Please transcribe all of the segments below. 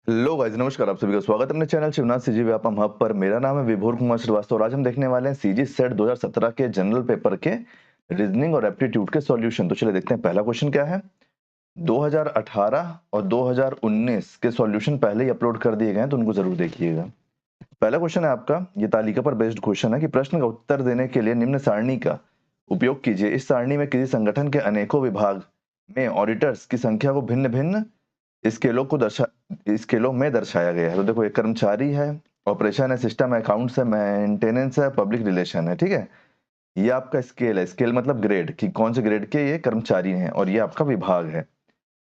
Hello guys, नमस्कार। आप सभी का स्वागत है अपने channel Shivnath CG Vyapam hub पर। मेरा नाम है विभोर कुमार श्रीवास्तव और आज हम देखने वाले हैं सीजी सेट 2017 के जनरल पेपर के रीजनिंग और एप्टीट्यूड के सॉल्यूशन। तो चलिए देखते हैं पहला क्वेश्चन क्या है। 2018 और 2019 के सॉल्यूशन पहले ही अपलोड कर दिए गए हैं, तो उनको जरूर देखिएगा। पहला क्वेश्चन है आपका, ये तालिका पर बेस्ड क्वेश्चन है कि प्रश्न का उत्तर देने के लिए निम्न सारणी का उपयोग कीजिए। इस सारणी में किसी संगठन के अनेकों विभाग में ऑडिटर्स की संख्या को भिन्न भिन्न स्केलों में दर्शाया गया है। तो देखो, एक कर्मचारी है, ऑपरेशन है, सिस्टम है, अकाउंट्स है, मेंटेनेंस है, पब्लिक रिलेशन है। ठीक है, ये आपका स्केल है। स्केल मतलब ग्रेड, कि कौन से ग्रेड के ये कर्मचारी हैं, और ये आपका विभाग है।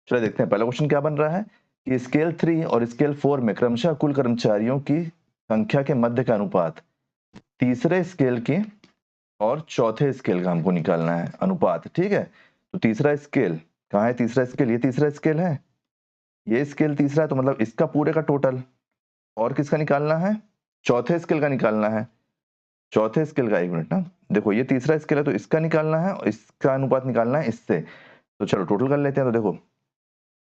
चलिए देखते हैं पहला क्वेश्चन क्या बन रहा है कि स्केल 3 और स्केल 4 में क्रमशः कुल कर्मचारियों की संख्या के मध्य का अनुपात तीसरे स्केल की और चौथे स्केल का हमको निकालना है अनुपात। ठीक है, तो तीसरा स्केल कहाँ है? तीसरा स्केल, ये तीसरा स्केल है, ये स्केल तीसरा है, तो मतलब इसका पूरे का टोटल। और किसका निकालना है? चौथे स्केल का निकालना है। चौथे स्केल का, एक मिनट ना, देखो ये तीसरा स्केल है तो इसका निकालना है और इसका अनुपात निकालना है इससे। तो चलो टोटल कर लेते हैं। तो देखो,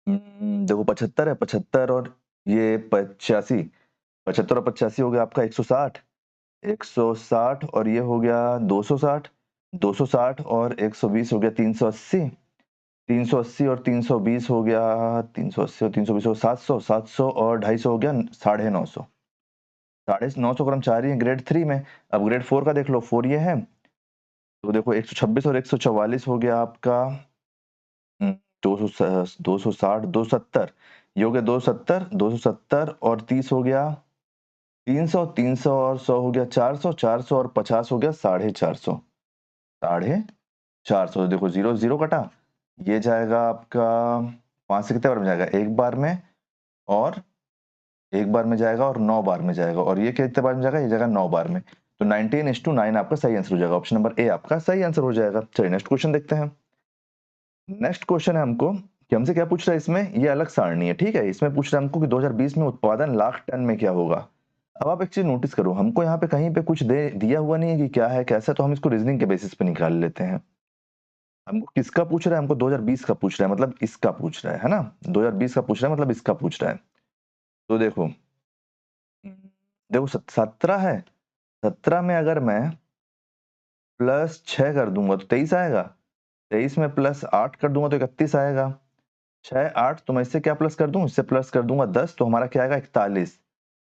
देखो 75 है, 75 और ये 85, 75 और 85 हो गया आपका 160, 160 और ये हो गया 260, 260 और 120 हो गया 380, 380 और 320 हो गया 380 और 320 हो 700, 700 और 250 हो गया 950। 950 कर्मचारी हैं ग्रेड 3 में। अब ग्रेड 4 का देख लो, 4 ये है, तो देखो 126 और 144 हो गया आपका 260, 270, ये हो गया 270, 270 और 30 हो गया 300, 300 और 100 हो गया 400, 400 और 50 हो गया 450, 450। देखो जीरो जीरो कटा, ये जाएगा आपका 5 से कितने बार में जाएगा? एक बार में, और एक बार में जाएगा और 9 बार में जाएगा, और ये कितने बार में जाएगा? ये जाएगा 9 बार में। तो 19:9 आपका सही आंसर हो जाएगा। ऑप्शन नंबर ए आपका सही आंसर हो जाएगा। चलिए नेक्स्ट क्वेश्चन देखते हैं। नेक्स्ट क्वेश्चन है हमको कि हमसे क्या पूछ रहा है इसमें, ये अलग सारणी है। ठीक है, इसमें पूछ रहा है हमको कि 2020 में उत्पादन लाख टन में क्या होगा। अब आप एक चीज नोटिस करो, हमको यहाँ पे कहीं पे कुछ दे दिया हुआ नहीं है कि क्या है कैसा, तो हम इसको रीजनिंग के बेसिस पे निकाल लेते हैं। हमको किसका पूछ रहा है? हमको 2020 का पूछ रहा है, मतलब इसका पूछ रहा है ना। 2020 का पूछ रहा है मतलब इसका पूछ रहा है। तो देखो, देखो 17 है, 17 में अगर मैं +6 कर दूंगा तो 23 आएगा। 23 में +8 कर दूंगा तो 31 आएगा। 6 8, तो मैं इससे क्या प्लस कर दूं? इससे प्लस कर दूंगा 10, तो हमारा क्या आएगा? 41।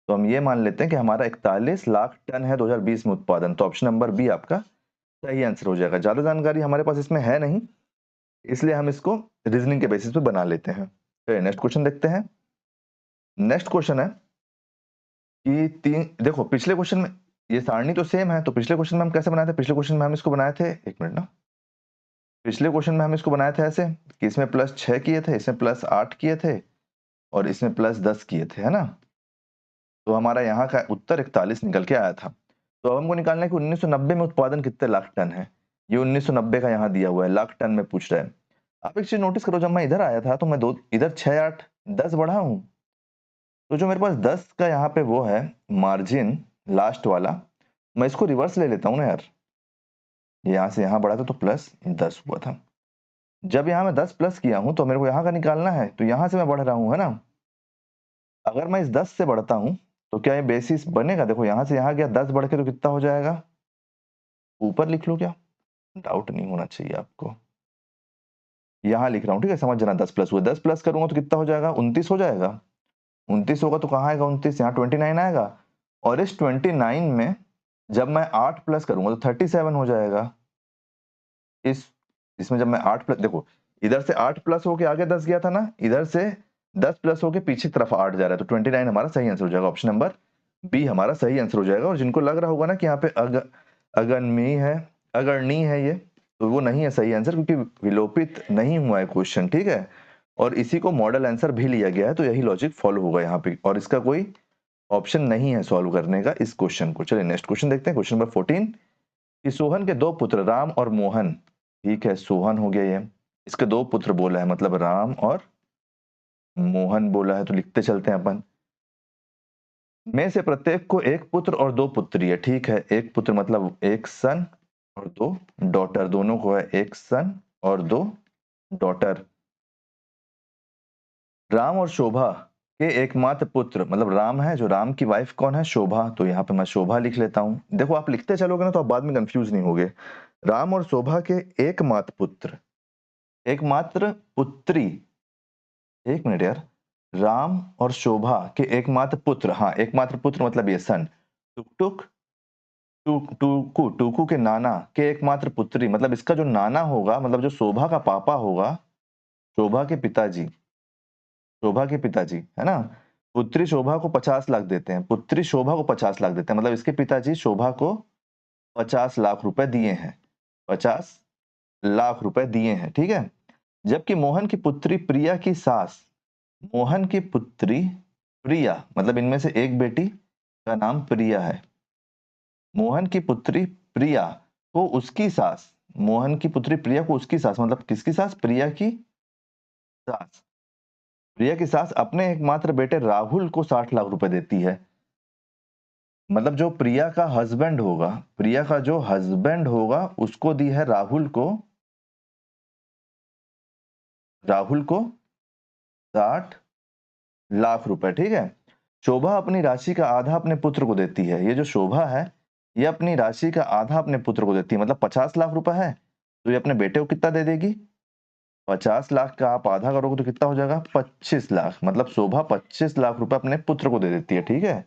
तो हम ये मान लेते हैं कि हमारा 41 लाख टन है 2020 में उत्पादन। तो ऑप्शन नंबर बी आपका सही आंसर हो जाएगा। ज्यादा जानकारी हमारे पास इसमें है नहीं, इसलिए हम इसको रीजनिंग के बेसिस पे बना लेते हैं। तो नेक्स्ट क्वेश्चन देखते हैं। नेक्स्ट क्वेश्चन है कि तीन, देखो पिछले क्वेश्चन में ये सारणी तो सेम है, तो पिछले क्वेश्चन में हम कैसे बनाए थे? पिछले क्वेश्चन में हम इसको बनाए थे, एक मिनट ना, पिछले क्वेश्चन में हम इसको बनाए थे ऐसे कि इसमें +6 किए थे, इसमें +8 किए थे और इसमें +10 किए थे, है ना। तो हमारा यहाँ का उत्तर 41 निकल के आया था। तो अब हमको निकालना है कि 1990 में उत्पादन कितने लाख टन है। ये 1990 का यहाँ दिया हुआ है, लाख टन में पूछ रहा है। आप एक चीज नोटिस करो, जब मैं इधर आया था तो मैं दो इधर 6 8 10 बढ़ा हूँ, तो जो मेरे पास 10 का यहाँ पे वो है मार्जिन लास्ट वाला, मैं इसको रिवर्स ले लेता हूँ ना यार। यहाँ से यहाँ बढ़ा था तो +10 हुआ था। जब यहाँ मैं 10 प्लस किया हूँ तो मेरे को यहाँ का निकालना है, तो यहाँ से मैं बढ़ रहा हूँ, है ना। अगर मैं इस 10 से बढ़ता हूँ तो क्या ये बेसिस बनेगा? देखो यहाँ से यहाँ गया 10 बढ़ के, तो कितना हो जाएगा? ऊपर लिख लो क्या? डाउट नहीं होना चाहिए आपको। यहाँ लिख रहा हूँ, ठीक है, समझ जाना। 10 प्लस हुआ, 10 प्लस करूंगा तो कितना हो जाएगा? 29 हो जाएगा। 29 होगा तो कहाँ आएगा 29? यहाँ 29 आएगा, और इस 29 में जब मैं 8 प्लस करूंगा तो 37 हो जाएगा। इस इसमें जब मैं 8 प्लस, देखो इधर से 8 प्लस होके आगे 10 गया था ना, इधर से 10 प्लस होके पीछे तरफ 8 जा रहा है, तो 29 हमारा सही आंसर हो जाएगा। ऑप्शन नंबर बी हमारा सही आंसर हो जाएगा। और जिनको लग रहा होगा ना कि यहाँ पे अगनमी है, अगरणी है ये, तो वो नहीं है सही आंसर, क्योंकि विलोपित नहीं हुआ है क्वेश्चन, ठीक है। और इसी को मॉडल आंसर भी लिया गया है, तो यही लॉजिक फॉलो होगा यहाँ पे, और इसका कोई ऑप्शन नहीं है सॉल्व करने का इस क्वेश्चन को। चलिए नेक्स्ट क्वेश्चन देखते हैं, क्वेश्चन नंबर 14 कि सोहन के दो पुत्र राम और मोहन, ठीक है, सोहन हो गया ये, इसके दो पुत्र बोला है, मतलब राम और मोहन बोला है, तो लिखते चलते हैं अपन। में से प्रत्येक को एक पुत्र और दो पुत्री है, ठीक है, एक पुत्र मतलब एक सन और दो डॉटर, दोनों को है एक सन और दो डॉटर। राम और शोभा के एकमात्र पुत्र, मतलब राम है, जो राम की वाइफ कौन है? शोभा। तो यहाँ पे मैं शोभा लिख लेता हूँ। देखो आप लिखते चलोगे ना तो आप बाद में कंफ्यूज नहीं होगे। राम और शोभा के एकमात्र पुत्र, एकमात्र पुत्री, एक मिनट यार, राम और शोभा के एकमात्र पुत्र, हाँ एकमात्र पुत्र मतलब ये सन, टुक टूकू, टूकू के नाना के एकमात्र पुत्री, मतलब इसका जो नाना होगा, मतलब जो शोभा का पापा होगा, शोभा के पिताजी, शोभा के पिताजी है ना, पुत्री शोभा को 50 लाख देते हैं, पुत्री शोभा को 50 लाख देते हैं, मतलब इसके पिताजी शोभा को 50 लाख रुपए दिए हैं, 50 लाख रुपए दिए हैं, ठीक है। जबकि मोहन की पुत्री प्रिया की सास, मोहन की पुत्री प्रिया, मतलब इनमें से एक बेटी का नाम प्रिया है, मोहन की पुत्री प्रिया को उसकी सास, मोहन की पुत्री प्रिया को उसकी सास, मतलब किसकी सास? प्रिया की सास, प्रिया की सास अपने एकमात्र बेटे राहुल को 60 लाख रुपए देती है। मतलब जो प्रिया का हस्बैंड होगा, प्रिया का जो हस्बैंड होगा उसको दी है राहुल को, राहुल को 60 लाख रुपए, ठीक है। शोभा अपनी राशि का आधा अपने पुत्र को देती है। ये जो शोभा है, ये अपनी राशि का आधा अपने पुत्र को देती है, मतलब 50 लाख रुपए है, तो ये अपने बेटे को कितना दे देगी? 50 लाख का आप आधा करोगे तो कितना हो जाएगा? 25 लाख, मतलब शोभा 25 लाख रुपए अपने पुत्र को दे देती है, ठीक है।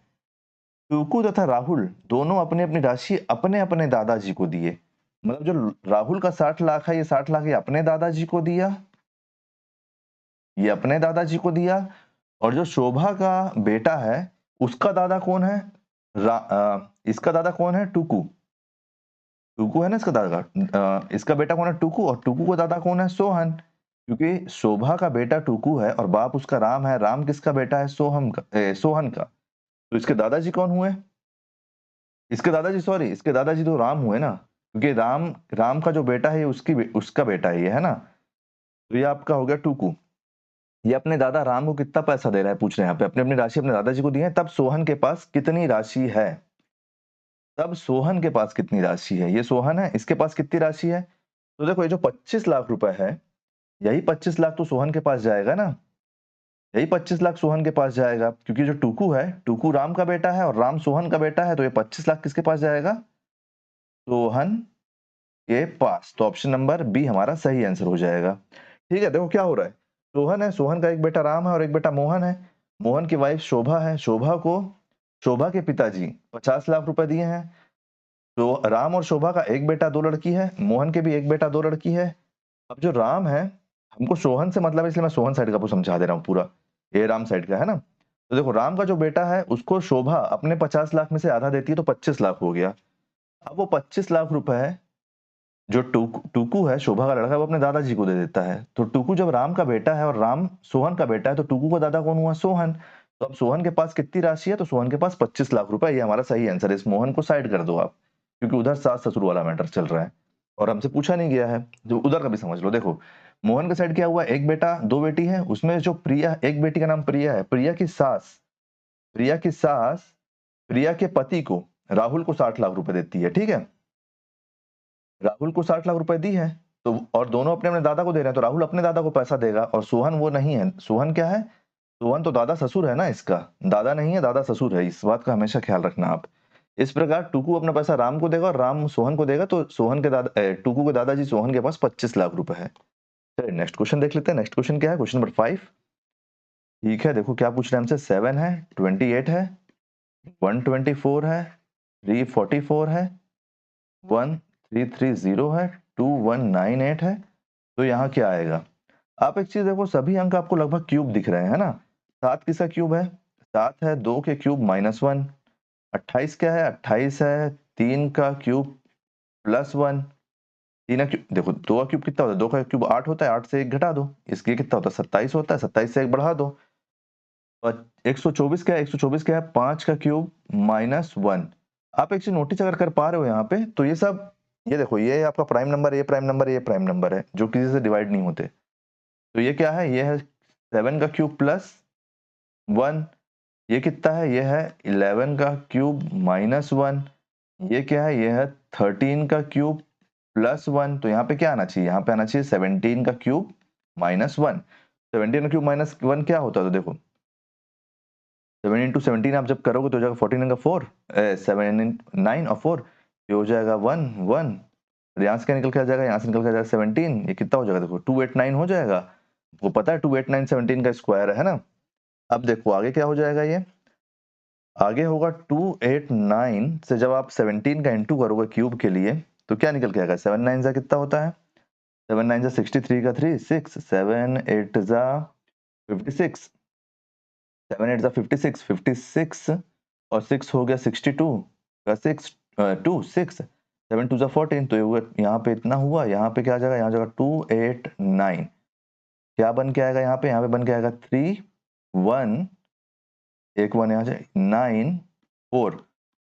टुकू तथा राहुल दोनों अपनी अपनी राशि अपने अपने दादाजी को दिए, मतलब जो राहुल का 60 लाख है, ये 60 लाख ये अपने दादाजी को दिया, ये अपने दादाजी को दिया, और जो शोभा का बेटा है उसका दादा कौन है? इसका दादा कौन है? टुकू, टुकू है ना इसका दादा, इसका बेटा कौन है? टुकू, और टुकू का दादा कौन है? सोहन, क्योंकि शोभा का बेटा टुकू है और बाप उसका राम है, राम किसका बेटा है? सोहन का, तो इसके दादाजी कौन हुए? इसके दादाजी, सॉरी इसके दादाजी तो राम हुए ना, क्योंकि राम, राम का जो बेटा है ये उसका बेटा है, ये है ना, तो ये आपका हो गया टुकू। ये अपने दादा राम को कितना पैसा दे रहा है पूछ रहे हैं यहाँ पे, अपनी अपनी राशि अपने दादाजी को दी है। तब सोहन के पास कितनी राशि है? तब सोहन के पास कितनी राशि है? ये सोहन है, इसके पास कितनी राशि है? तो देखो ये जो 25 लाख रुपए है, यही 25 लाख तो सोहन के पास जाएगा ना, यही 25 लाख सोहन के पास जाएगा, क्योंकि जो टुकू है, टुकू राम का बेटा है और राम सोहन का बेटा है, तो ये 25 लाख किसके पास जाएगा? सोहन के पास। तो ऑप्शन नंबर बी हमारा सही आंसर हो जाएगा, ठीक है। देखो क्या हो रहा है, सोहन है, सोहन का एक बेटा राम है और एक बेटा मोहन है, मोहन की वाइफ शोभा है, शोभा को, शोभा के पिताजी 50 लाख रुपए दिए हैं, तो राम और शोभा का एक बेटा दो लड़की है, मोहन के भी एक बेटा दो लड़की है। अब जो राम है, हमको सोहन से मतलब है, इसलिए मैं सोहन साइड का आपको समझा दे रहा हूँ पूरा, ये राम साइड का है ना। तो देखो राम का जो बेटा है उसको शोभा अपने 50 लाख में से आधा देती है, तो 25 लाख हो गया। अब वो 25 लाख रुपए है जो टुकू है, शोभा का लड़का, वो अपने दादाजी को दे देता है। तो टुकू जब राम का बेटा है और राम सोहन का बेटा है, तो टुकू का दादा कौन हुआ? सोहन। तो अब सोहन के पास कितनी राशि है? तो सोहन के पास 25 लाख रुपए, ये हमारा सही आंसर है। इस मोहन को साइड कर दो आप, क्योंकि उधर सास ससुर वाला मैटर चल रहा है और हमसे पूछा नहीं गया है, जो उधर का भी समझ लो। देखो मोहन के साइड क्या हुआ, एक बेटा दो बेटी है, उसमें जो प्रिया, एक बेटी का नाम प्रिया है, प्रिया की सास, प्रिया की सास प्रिया के पति को, राहुल को 60 लाख रुपए देती है, ठीक है। राहुल को 60 लाख रुपए दी है, तो और दोनों अपने अपने दादा को दे रहे हैं, तो राहुल अपने दादा को पैसा देगा, और सोहन वो नहीं है। सोहन क्या है? सोहन तो दादा ससुर है ना, इसका दादा नहीं है, दादा ससुर है, इस बात का हमेशा ख्याल रखना आप। इस प्रकार टुकू अपना पैसा राम को देगा और राम सोहन को देगा, तो सोहन के दादा, टुकू के दादाजी सोहन के पास 25 लाख रुपए है। चलिए नेक्स्ट क्वेश्चन देख लेते हैं। नेक्स्ट क्वेश्चन क्या है? क्वेश्चन नंबर 5, ठीक है। देखो क्या पूछ रहे हैं हमसे, 7 है, 28 है, 124 है, 344 है, 1330 है, 2198 है, तो यहाँ क्या आएगा? आप एक चीज देखो, सभी अंक आपको लगभग क्यूब दिख रहे हैं, है ना। 7 किसका क्यूब है? 7 है, 2 के क्यूब -1, 28 क्या है? 28 है, 3 का क्यूब +1, 3 का क्यूब, देखो 2 का क्यूब कितना होता है? 2 का क्यूब 8 होता है, 8 से 1 घटा दो, इसके कितना होता है? 27 होता है, 27 से 1 बढ़ा दो। और 124 क्या है? 124 क्या है? 5 का क्यूब -1। आप एक चीज नोटिस अगर कर पा रहे हो यहाँ पे, तो ये सब, ये देखो ये आपका प्राइम नंबर, ये प्राइम नंबर, ये प्राइम नंबर है, जो किसी से डिवाइड नहीं होते। तो ये क्या है? ये है 7 का क्यूब +1, ये कितना है? ये है 11 का क्यूब -1, ये क्या है? ये है 13 का क्यूब +1। तो यहाँ पे क्या आना चाहिए? यहाँ पे आना चाहिए 17 का क्यूब -1। 17 का क्यूब -1 क्या होता है? तो देखो 7 इंटू 17 आप जब करोगे तो हो जाएगा 14 का 4, 7 9 और 4, ये हो जाएगा 1 1, यहाँ से क्या निकल के आ जाएगा, यहाँ से निकल के आ जाएगा 17, ये कितना हो जाएगा देखो 289 हो जाएगा। वो पता है 289 17 का स्क्वायर है ना। अब देखो आगे क्या हो जाएगा, ये आगे होगा 289 से जब आप 17 का इंटू करोगे क्यूब के लिए तो क्या निकल के आएगा, 7 9 जा कितना होता है, 7 9 जा 63 का 3 6, 7 8 जा 56, 7 8 जा 56, 56 और 6 हो गया 62 का 6 2 6, 7 2 जा 14, तो ये यहाँ पे इतना हुआ, यहाँ पे क्या आ जाएगा, यहाँ जाएगा 289, क्या बन के आएगा यहाँ पे बन के आएगा 3 1, एक 1 यहाँ से 9 4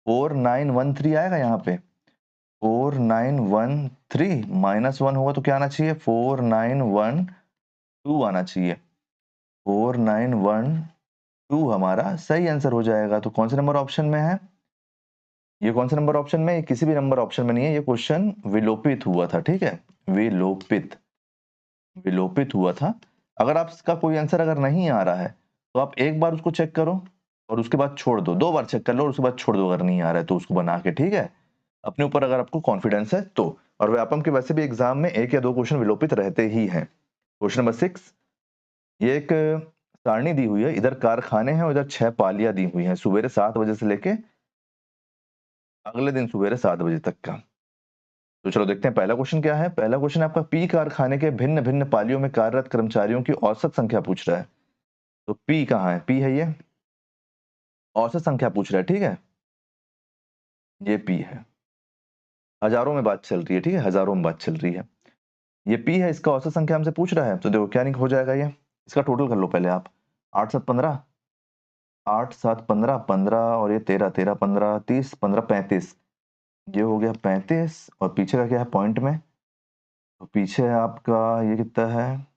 4 9 1 3 आएगा यहाँ पे 4 9 1 3 माइनस 1 होगा तो क्या आना चाहिए 4 9 1 2 आना चाहिए, 4 9 1 2 हमारा सही आंसर हो जाएगा। तो कौन से नंबर ऑप्शन में है, ये कौन से नंबर ऑप्शन में, किसी भी नंबर ऑप्शन में नहीं है, ये क्वेश्चन विलोपित हुआ था, ठीक है, विलोपित विलोपित हुआ था। अगर आपका कोई आंसर अगर नहीं आ रहा है तो आप एक बार उसको चेक करो और उसके बाद छोड़ दो, 2 बार चेक कर लो और उसके बाद छोड़ दो अगर नहीं आ रहा है तो उसको बना के, ठीक है, अपने ऊपर अगर आपको कॉन्फिडेंस है तो। और व्यापम के वैसे भी एग्जाम में 1 या 2 क्वेश्चन विलोपित रहते ही हैं। क्वेश्चन नंबर 6, ये एक सारणी दी हुई है, इधर कारखाने हैं और इधर 6 पालियां दी हुई हैं, सुबह 7 बजे से लेके अगले दिन सुबह 7 बजे तक का। तो चलो देखते हैं पहला क्वेश्चन क्या है। पहला क्वेश्चन आपका पी कारखाने के भिन्न भिन्न पालियों में कार्यरत कर्मचारियों की औसत संख्या पूछ रहा है। तो पी कहाँ है, पी है ये, औसत संख्या पूछ रहा है, ठीक है, ये पी है, हजारों में बात चल रही है, ठीक है, हजारों में बात चल रही है, ये पी है, इसका औसत संख्या हमसे पूछ रहा है। तो देखो क्या हो जाएगा, ये इसका टोटल कर लो पहले आप, 8 7 15, 8 7 15 15 और ये 13 13 15 30 15 35, ये हो गया 35 और पीछे का क्या है पॉइंट में, तो पीछे आपका ये कितना है,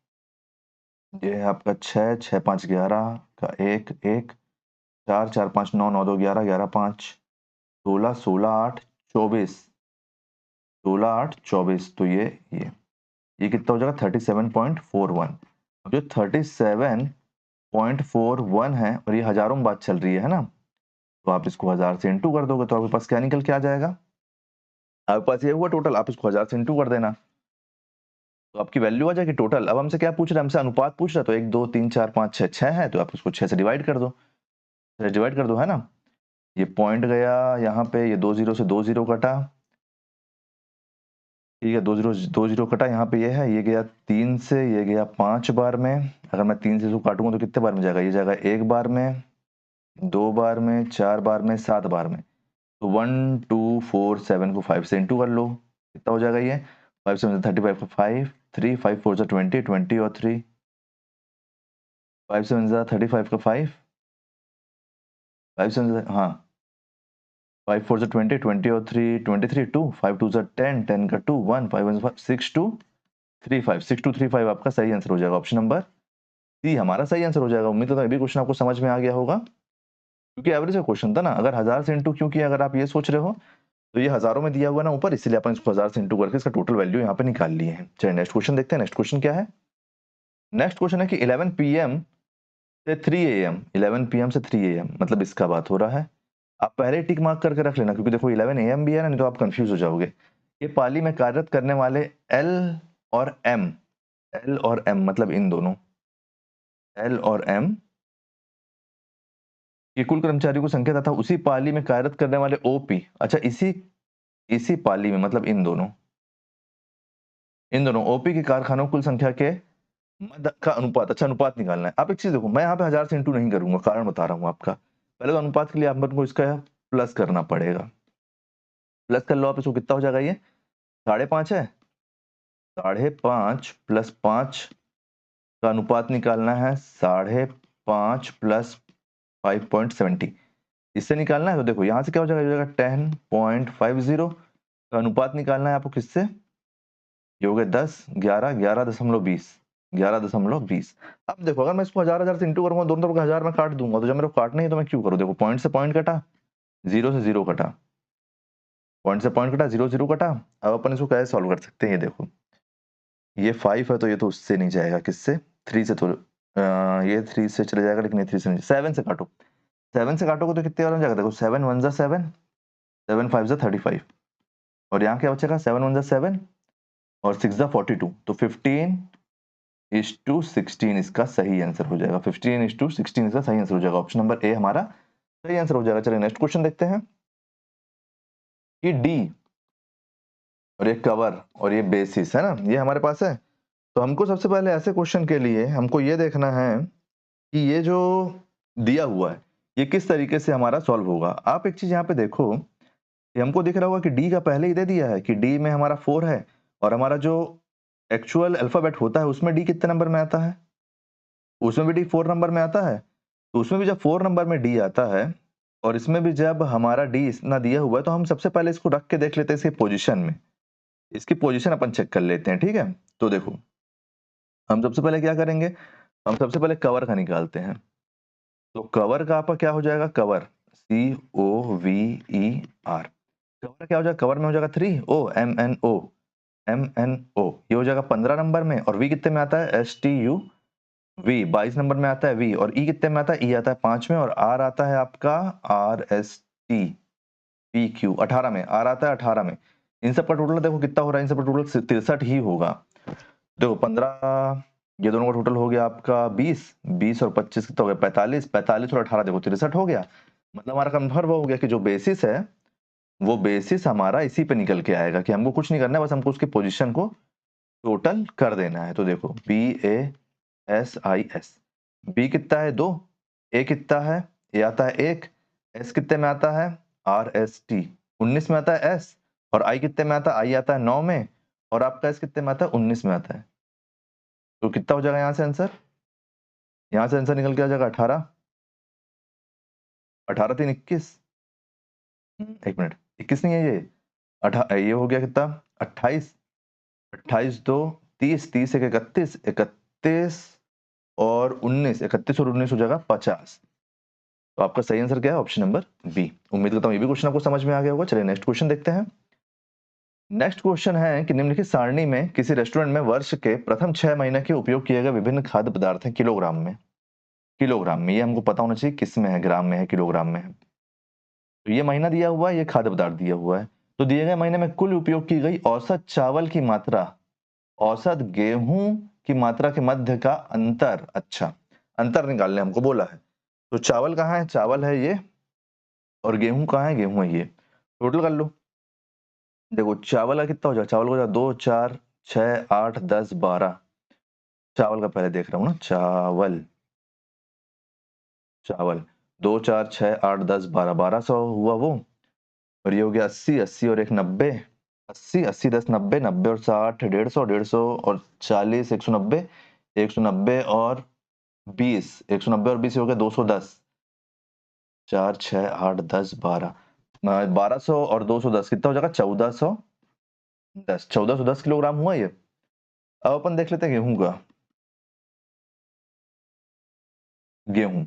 ये है आपका 6 6 5 11 का 1 1 4 4 5 9 9 2 11 11 5 16 16 8 24 16 8 24, तो ये कितना हो जाएगा 37.41। अब जो 37.41 है और ये हजारों में बात चल रही है ना, तो आप इसको 1000 से इंटू कर दोगे तो आपके पास क्या निकल के आ जाएगा, आपके पास ये हुआ टोटल, आप इसको 1000 से इंटू कर देना तो आपकी वैल्यू आ जाएगी टोटल। अब हमसे क्या पूछ रहा है, हमसे अनुपात पूछ रहा है, तो 1 2 3 4 5 6 6 है, तो आप उसको 6 से डिवाइड कर दो, डिवाइड कर दो, है ना। ये पॉइंट गया यहाँ पे, ये 2 0 से 2 0 कटा, ठीक है, 2 0 कटा, यहाँ पे ये है, ये गया 3 से, ये गया 5 बार में, अगर मैं 3 से इसको काटूंगा तो कितने बार में जाएगा, ये जाएगा 1 बार में, 2 बार में, 4 बार में, 7 बार में, तो 1 2 4 7 को 5 से इंटू कर लो, कितना हो जाएगा ये 5 7 35 का 5 3 5 4 से 20 20 और 3 5 7 35 का 5 5 7 हाँ 5 4 से 20 20 और 3 23 2 5 2 से 10 10 का 2 1 5 1 6 2 3 5 6 2 3 5 आपका सही आंसर हो जाएगा, ऑप्शन नंबर सी हमारा सही आंसर हो जाएगा। उम्मीद करता हूं ये भी क्वेश्चन आपको समझ में आ गया होगा, क्योंकि एवरेज का क्वेश्चन था ना, अगर 1000 से इंटू क्यों किया, अगर आप ये सोच रहे हो तो ये हजारों में दिया हुआ ना ऊपर, इसलिए अपन इसको 1000 से इंटू करके इसका टोटल वैल्यू यहाँ पे निकाल लिए हैं। चलिए नेक्स्ट क्वेश्चन देखते हैं, नेक्स्ट क्वेश्चन क्या है। नेक्स्ट क्वेश्चन है कि 11 PM से 3 AM, 11 PM से 3 AM मतलब इसका बात हो रहा है। आप पहले टिक मार्क करके रख लेना, क्योंकि देखो 11 AM भी है ना, नहीं तो आप कंफ्यूज हो जाओगे। ये पाली में कार्यरत करने वाले L और M, L और M मतलब इन दोनों L और M की कुल कर्मचारियों की संख्या तथा उसी पाली में कार्यरत करने वाले OP, अच्छा इसी पाली में मतलब इन दोनों OP के कारखानों कुल संख्या के मध्य का अनुपात, अच्छा अनुपात निकालना है। आप एक चीज देखो, मैं यहाँ पे 1000 से इंटू नहीं करूंगा, कारण बता रहा हूँ आपका। पहले तो अनुपात के लिए आपको इसका प्लस करना पड़ेगा, प्लस कर लो आप, इसको कितना हो जाएगा, ये 5.5 है, 5.5 प्लस 5 का अनुपात निकालना है, 5.5 प्लस 5.70, इससे निकालना है। तो देखो यहाँ से क्या हो जाएगा 10.50 का अनुपात निकालना है आपको, किससे, ये हो गया 10 11 11.20 11.20। अब देखो अगर मैं इसको 1000 से इंटू करूंगा, दोनों तरफ का 1000 में काट दूंगा, तो जब मेरे को काटना ही तो मैं क्यों करूँ, देखो पॉइंट से पॉइंट कटा, जीरो से जीरो कटा, पॉइंट से पॉइंट कटा, जीरो जीरो कटा। अब अपन इसको कैसे सॉल्व कर सकते हैं, ये देखो ये 5 है तो ये तो उससे नहीं जाएगा, किससे 3 से, तो ये 3 से चले जाएगा, लेकिन ये 3 से नहीं, 7 से काटो, 7 से काटोगे तो कितने बार हो जाएगा, देखो 7 1 7, 7 5 35, और यहाँ क्या बचेगा 7 1 7 और 6 42, तो 15:16 इसका सही आंसर हो जाएगा। 15:16 इसका सही आंसर हो जाएगा। ऑप्शन नंबर ए हमारा सही आंसर हो जाएगा। चलिए नेक्स्ट क्वेश्चन देखते हैं कि डी और ये कवर और ये बेसिस है ना, ये हमारे पास है। तो हमको सबसे पहले ऐसे क्वेश्चन के लिए हमको ये देखना है कि ये जो दिया हुआ है ये किस तरीके से हमारा सॉल्व होगा। आप एक चीज यहाँ पे देखो, ये हमको दिख रहा होगा कि डी का पहले ही दे दिया है कि डी में हमारा 4 है, और हमारा जो एक्चुअल अल्फाबेट होता है उसमें डी कितने नंबर में आता है, उसमें भी डी 4 नंबर में आता है। तो उसमें भी जब 4 नंबर में डी आता है और इसमें भी जब हमारा डी इतना दिया हुआ है, तो हम सबसे पहले इसको रख के देख लेते हैं इसकी पोजीशन में, इसकी पोजीशन अपन चेक कर लेते हैं। ठीक है, तो देखो हम सबसे पहले क्या करेंगे, हम सबसे पहले कवर का निकालते हैं। तो कवर का आपका क्या हो जाएगा, कवर COVER, कवर क्या हो जाएगा, कवर में हो जाएगा 3 MNO, ये हो जाएगा 15 नंबर में, और वी कितने में आता है STU, वी 22 नंबर में आता है वी, और ई कितने में आता है, ई आता है 5 में, और आर आता है आपका RSTPQ 18 में, आर आता है 18 में। इन सब का टोटल देखो कितना हो रहा है, इन सब का टोटल 63 ही होगा। देखो 15, ये दोनों का टोटल हो गया आपका 20 और 25 कितना हो गया 45, 45 और 18 देखो 63 हो गया। मतलब हमारा कंफर्म हो गया कि जो बेसिस है वो बेसिस हमारा इसी पे निकल के आएगा, कि हमको कुछ नहीं करना है, बस हमको उसकी पोजीशन को टोटल कर देना है। तो देखो BASIS, बी कितना है 2, ए कितना है, ए आता है 1, एस कितने में आता है RST 19 में आता है एस, और आई कितने में आता है, आई आता है 9 में, और आपका एस कितने में आता है 19 में आता है। तो कितना हो जाएगा यहाँ से आंसर, यहाँ से आंसर निकल के आ जाएगा 18, 18 3 21, एक मिनट 21 नहीं है ये, ये हो गया कितना 28, 28 2 30, 30 1 31, 31 और 19, 31 और 19 हो जाएगा 50। तो आपका सही आंसर क्या है, ऑप्शन नंबर बी। उम्मीद करता हूँ ये भी क्वेश्चन आपको समझ में आ गया होगा। चलिए नेक्स्ट क्वेश्चन देखते हैं। नेक्स्ट क्वेश्चन है कि निम्नलिखित सारणी में किसी रेस्टोरेंट में वर्ष के प्रथम 6 महीने के उपयोग किए गए विभिन्न खाद्य पदार्थ हैं किलोग्राम में, किलोग्राम में, ये हमको पता होना चाहिए किस में है, ग्राम में है किलोग्राम में है। तो ये महीना दिया हुआ है, ये खाद्य पदार्थ दिया हुआ है। तो दिए गए महीने में कुल उपयोग की गई औसत चावल की मात्रा, औसत गेहूं की मात्रा के मध्य का अंतर, अच्छा अंतर निकालने हमको बोला है। तो चावल कहाँ है, चावल है ये, और गेहूं कहाँ है, गेहूं है ये। टोटल कर लो, देखो चावल का कितना हो जाएगा, चावल हो जाएगा 2 4 6 8 10 12, चावल का पहले देख रहा हूँ ना, चावल चावल 2 4 6 8 10 12, 1200 हुआ वो, और ये हो गया 80, 80 और 1 90, 80 80 10 90, 90 और 60 150, 150 और 40 190, 190 और 20, 190 और 20 हो गया 210, 4 6 8 10 12, 1200 और 210 कितना हो जाएगा 1410, 1410 किलोग्राम हुआ ये। अब अपन देख लेते हैं गेहूं का, गेहूं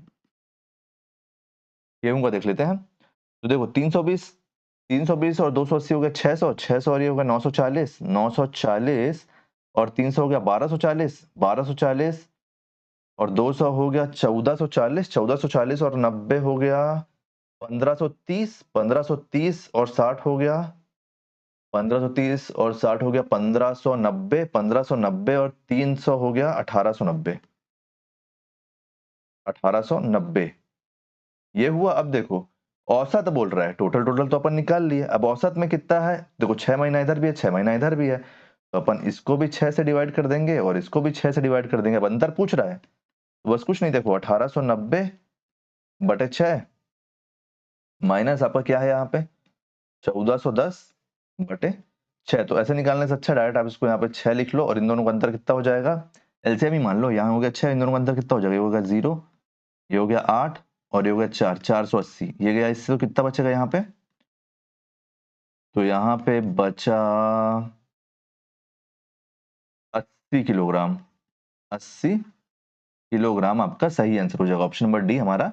गेहूं का देख लेते हैं। तो देखो 320 और 280 हो गया 600, 600 और ये हो गया 940, 940 और 300 हो गया 1240, 1240 और 200 हो गया 1440, 1440 और 90 हो गया 1530, 1530 और 60 हो गया 1530 और 60 हो गया 1590, 1590 और 300 हो गया 1890, 1890 ये हुआ। अब देखो औसत बोल रहा है, टोटल टोटल तो अपन निकाल लिए, अब औसत में कितना है, देखो 6 महीना इधर भी है 6 महीना इधर भी है, तो अपन इसको भी 6 से डिवाइड कर देंगे और इसको भी 6 से डिवाइड कर देंगे। अब अंतर पूछ रहा है तो बस कुछ नहीं, देखो 1890 बटे 6 माइनस आपका क्या है यहाँ पे 1410 बटे 6, तो ऐसे निकालने से अच्छा डायरेक्ट आप इसको यहाँ पे 6 लिख लो, और इन दोनों का अंतर कितना हो जाएगा, एलसीएम ही मान लो, यहाँ हो गया 6, इन दोनों का अंतर कितना हो जाएगा, ये हो गया 0, ये हो गया 8 और ये हो गया 4, 480, ये गया, इससे तो कितना बचेगा यहाँ पे, तो यहाँ पे बचा 80 किलोग्राम, 80 किलोग्राम आपका सही आंसर हो जाएगा। ऑप्शन नंबर डी हमारा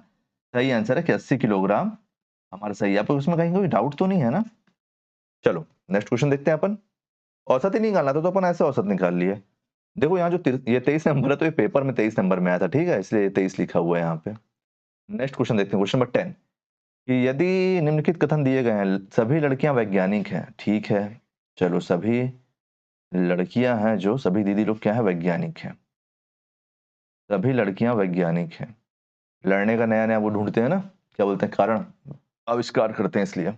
सही आंसर है कि 80 किलोग्राम हमारा सही है। आपको उसमें कहीं कोई डाउट तो नहीं है ना। चलो नेक्स्ट क्वेश्चन देखते हैं अपन। औसत ही निकालना था तो अपन ऐसे औसत निकाल लिए। देखो यहाँ जो ये 23 नंबर है, तो ये पेपर में 23 नंबर में आया था, ठीक है, इसलिए 23 लिखा हुआ है यहाँ पे। नेक्स्ट क्वेश्चन देखते हैं, क्वेश्चन नंबर 10 कि यदि निम्नलिखित कथन दिए गए हैं, सभी लड़कियां वैज्ञानिक हैं, ठीक है, चलो सभी लड़कियां हैं जो सभी दीदी लोग क्या है, वैज्ञानिक हैं, सभी लड़कियां वैज्ञानिक हैं। लड़ने का नया नया वो ढूंढते हैं ना, क्या बोलते हैं, कारण आविष्कार करते हैं, इसलिए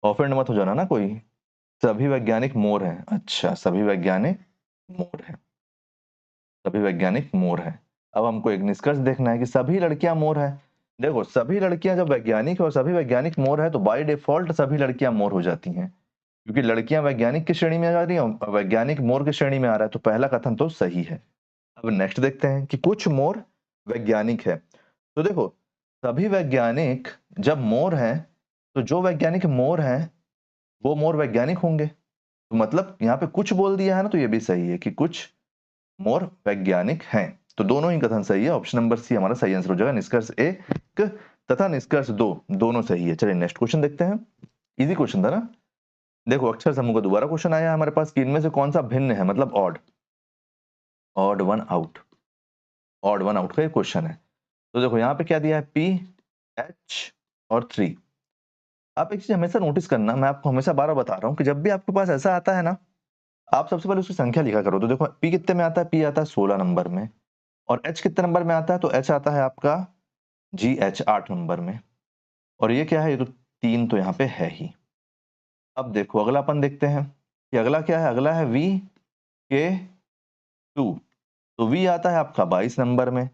ऑफेंड मत हो जाना ना कोई। सभी वैज्ञानिक मोर हैं, अच्छा सभी वैज्ञानिक मोर हैं, सभी वैज्ञानिक मोर हैं। अब हमको एक निष्कर्ष देखना है कि सभी लड़कियां मोर हैं। देखो सभी लड़कियां जब वैज्ञानिक और सभी वैज्ञानिक मोर है तो बाय डिफॉल्ट सभी लड़कियां मोर हो जाती हैं, क्योंकि लड़कियां वैज्ञानिक की श्रेणी में आ रही हैं और वैज्ञानिक मोर की श्रेणी में आ रहा है, तो पहला कथन तो सही है। अब नेक्स्ट देखते हैं कि कुछ मोर वैज्ञानिक है। तो देखो सभी वैज्ञानिक जब मोर हैं तो जो वैज्ञानिक मोर हैं वो मोर वैज्ञानिक होंगे, तो मतलब यहाँ पे कुछ बोल दिया है ना, तो ये भी सही है कि कुछ मोर वैज्ञानिक हैं। तो दोनों ही कथन सही है, ऑप्शन नंबर सी हमारा सही आंसर हो जाएगा। निष्कर्ष एक तथा निष्कर्ष दो दोनों सही है। चलिए नेक्स्ट क्वेश्चन देखते हैं, इजी क्वेश्चन था ना। देखो अक्षर समूह का दोबारा क्वेश्चन आया हमारे पास कि इनमें से कौन सा भिन्न है, मतलब odd, odd one out, odd one out का ये क्वेश्चन है। तो देखो यहाँ पे क्या दिया है, पी एच और 3। आप एक चीज हमेशा नोटिस करना, मैं आपको हमेशा बार बार बता रहा हूँ कि जब भी आपके पास ऐसा आता है ना, आप सबसे पहले उसकी संख्या लिखा करो। तो देखो पी कितने में आता है, पी आता है 16 नंबर में, और एच कितने नंबर में आता है, तो एच आता है आपका जी एच 8 नंबर में, और ये क्या है, ये तो 3 तो यहाँ पे है ही। अब देखो अगला अपन देखते हैं कि अगला क्या है, अगला है वी के 2। तो वी आता है आपका 22 नंबर में,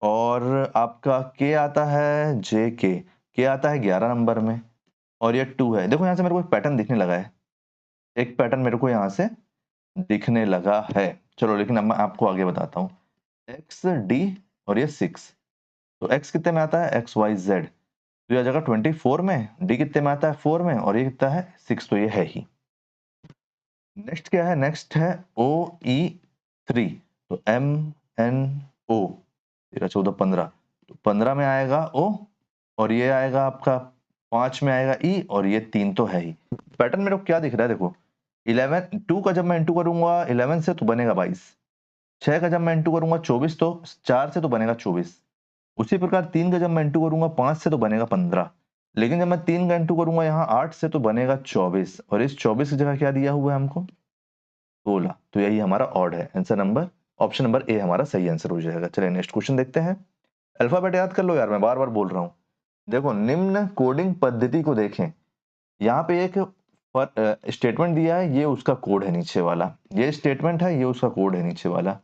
और आपका के आता है जे के आता है 11 नंबर में, और ये 2 है। देखो यहाँ से मेरे को एक पैटर्न दिखने लगा है, एक पैटर्न मेरे को यहाँ से दिखने लगा है। चलो लेकिन अब मैं आपको आगे बताता हूँ, एक्स डी और ये 6। तो एक्स कितने में आता है, एक्स वाई जेड, तो यह जगह 24 में, डी कितने में आता है 4 में, और ये कितना है 6, तो ये है ही। नेक्स्ट क्या है, नेक्स्ट है ओ ई 3। तो एम एन ओ 13 14 15, तो 15 में आएगा ओ, और ये आएगा आपका 5 में आएगा ई, और ये 3 तो है ही। पैटर्न मेरे को क्या दिख रहा है, देखो 11 2 का जब मैं इंटू करूंगा 11 से तो बनेगा 22, 6 का जब मैं इंटू करूंगा 24, तो 4 से तो बनेगा 24, उसी प्रकार 3 का जब मैं इंटू करूंगा 5 से तो बनेगा 15, लेकिन जब मैं 3 का इंटू करूंगा यहाँ 8 से तो बनेगा 24, और इस 24 की जगह क्या दिया हुआ है हमको, 16। तो यही हमारा ऑड है, answer number option number A हमारा सही आंसर हो जाएगा। चलिए नेक्स्ट क्वेश्चन देखते हैं। अल्फाबेट याद कर लो यार, मैं बार बार बोल रहा हूँ। देखो निम्न कोडिंग पद्धति को देखें, यहाँ पे एक स्टेटमेंट दिया है, ये उसका कोड है नीचे वाला, ये स्टेटमेंट है, ये उसका कोड है नीचे वाला,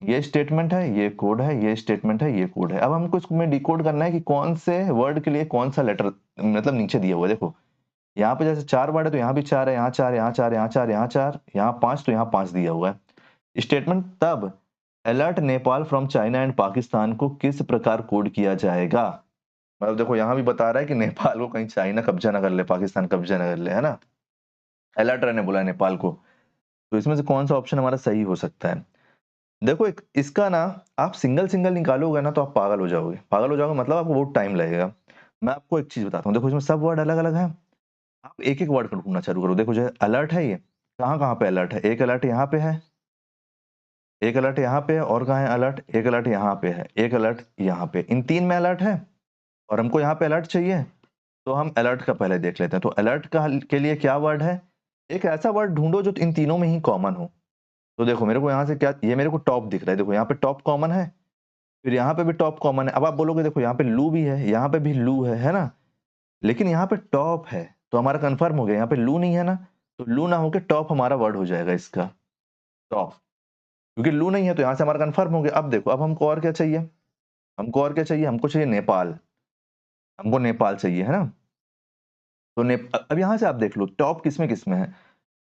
ये स्टेटमेंट है, ये कोड है, ये स्टेटमेंट है, ये कोड है। अब हमको इसमें डिकोड करना है कि कौन से वर्ड के लिए कौन सा लेटर मतलब नीचे दिया हुआ है। देखो यहाँ पे जैसे 4 वर्ड है तो यहाँ भी 4 है, यहाँ 4, यहाँ 4, यहाँ 4, यहाँ 4, यहाँ 5, तो यहाँ 5 दिया हुआ है। स्टेटमेंट तब alert Nepal from China and Pakistan को किस प्रकार कोड किया जाएगा। मतलब देखो यहाँ भी बता रहा है कि नेपाल को कहीं चाइना कब्जा ना कर ले, पाकिस्तान कब्जा ना कर ले, है ना, अलर्ट रहने बोला है नेपाल को। तो इसमें से कौन सा ऑप्शन हमारा सही हो सकता है। देखो एक इसका ना, आप सिंगल सिंगल निकालोगे ना तो आप पागल हो जाओगे, पागल हो जाओगे मतलब आपको बहुत टाइम लगेगा। मैं आपको एक चीज बताता हूँ, देखो इसमें सब वर्ड अलग अलग है, आप एक एक वर्ड ढूंढना चालू करो। देखो जो अलर्ट है, ये कहाँ कहाँ पे अलर्ट है, एक अलर्ट यहाँ पे है, एक अलर्ट यहाँ पे है, और कहाँ है अलर्ट, एक अलर्ट यहाँ पे है, एक अलर्ट यहाँ पे, इन 3 में अलर्ट है, और हमको यहाँ पे अलर्ट चाहिए, तो हम अलर्ट का पहले देख लेते हैं। तो अलर्ट का के लिए क्या वर्ड है, एक ऐसा वर्ड ढूंढो जो इन तीनों में ही कॉमन हो। तो देखो मेरे को यहाँ से क्या, ये मेरे को टॉप दिख रहा है, देखो यहाँ पे टॉप कॉमन है, फिर यहाँ पे भी टॉप कॉमन है। अब आप बोलोगे देखो यहाँ पे लू भी है, यहाँ पे भी लू है ना, लेकिन यहाँ पे टॉप है, तो हमारा कंफर्म हो गया, यहाँ पे लू नहीं है ना, तो लू ना होके टॉप हमारा वर्ड हो जाएगा इसका, टॉप, क्योंकि लू नहीं है तो यहाँ से हमारा कंफर्म हो गया। अब देखो अब हमको और क्या चाहिए, हमको और क्या चाहिए, हमको चाहिए नेपाल, हमको नेपाल चाहिए, है ना। तो अब यहाँ से आप देख लो टॉप किसमें किसमें है,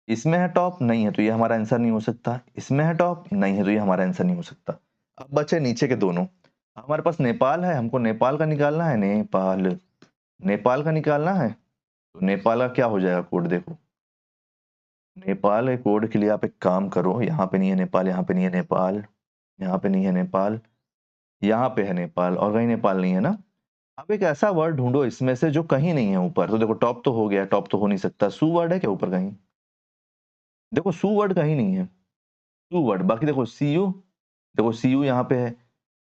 इसमें है टॉप, नहीं है तो ये हमारा आंसर नहीं हो सकता, इसमें है टॉप, नहीं है तो ये हमारा आंसर नहीं हो सकता। अब बचे नीचे के दोनों, हमारे पास नेपाल है, हमको नेपाल का निकालना है, नेपाल, नेपाल का निकालना है, तो नेपाल का क्या हो जाएगा कोड, देखो नेपाल के कोड के लिए आप एक काम करो, यहाँ पे नहीं है नेपाल, यहाँ पे नहीं है नेपाल, यहाँ पे नहीं है नेपाल, यहाँ पे है नेपाल, और कहीं नेपाल नहीं है ना। आप एक ऐसा वर्ड ढूंढो इसमें से जो कहीं नहीं है ऊपर। तो देखो टॉप तो हो गया, टॉप तो हो नहीं सकता, सू वर्ड है क्या ऊपर कहीं, देखो सू वर्ड कहीं नहीं है, सू वर्ड, बाकी देखो सी यू, देखो सी यू यहाँ पे है,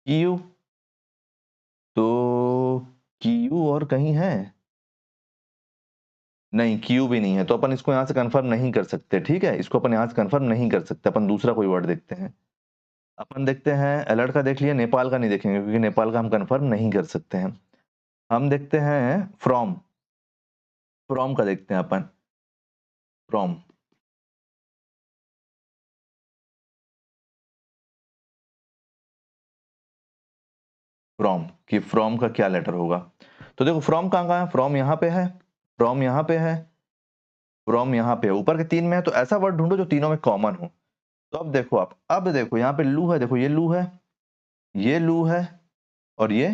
ई यू, तो क्यू और कहीं है नहीं, क्यू भी नहीं है, तो अपन इसको यहां से कंफर्म नहीं कर सकते। ठीक है, इसको अपन यहां से कंफर्म नहीं कर सकते। अपन दूसरा कोई वर्ड देखते हैं। अपन देखते हैं अलर्ट का, देख लिया, नेपाल का नहीं देखेंगे क्योंकि नेपाल का हम कंफर्म नहीं कर सकते हैं। हम देखते हैं फ्रॉम, फ्रॉम का देखते हैं अपन, फ्रॉम। फ्रॉम कि फ्रॉम का क्या लेटर होगा। तो देखो फ्रॉम कहाँ है, फ्रॉम यहाँ पे है, फ्रॉम यहाँ पे है, फ्रॉम यहाँ पे, ऊपर के तीन में है। तो ऐसा वर्ड ढूंढो जो तीनों में कॉमन हो। तो अब देखो, आप अब देखो यहाँ पे लू है, देखो ये लू है, ये लू है, और ये